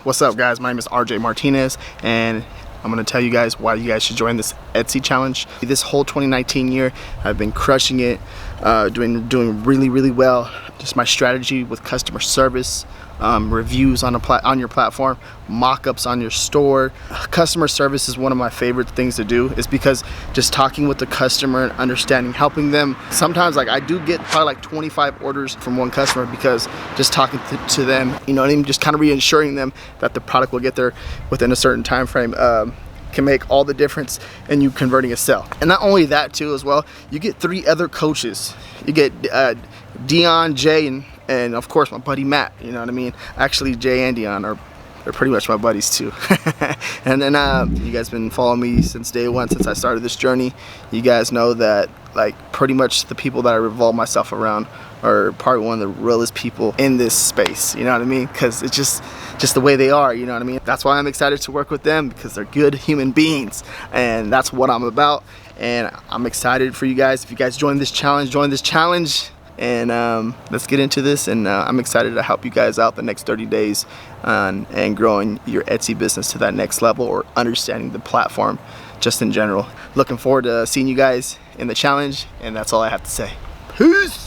What's up, guys? My name is RJ Martinez, and I'm gonna tell you guys why you guys should join this Etsy challenge. This whole 2019 year, I've been crushing it, doing really well. Just my strategy with customer service, reviews on your platform, mock-ups on your store. Customer service is one of my favorite things to do, is because just talking with the customer and understanding, helping them. Sometimes I do get probably like 25 orders from one customer because just talking to them, you know what I mean, just kind of reassuring them that the product will get there within a certain time frame. Can make all the difference in you converting a sale. And not only that too as well, you get 3 other coaches. You get Dion, Jay, and of course my buddy Matt, you know what I mean? Actually, Jay and Dion are they're pretty much my buddies too. And then you guys been following me since day one, since I started this journey. You guys know that like pretty much the people that I revolve myself around are probably one of the realest people in this space, you know what I mean? Because it's just the way they are, you know what I mean? That's why I'm excited to work with them, because they're good human beings, and that's what I'm about. And I'm excited for you guys. If you guys join this challenge, and let's get into this. And I'm excited to help you guys out the next 30 days and growing your Etsy business to that next level, or understanding the platform just in general. Looking forward to seeing you guys in the challenge, and that's all I have to say. Peace!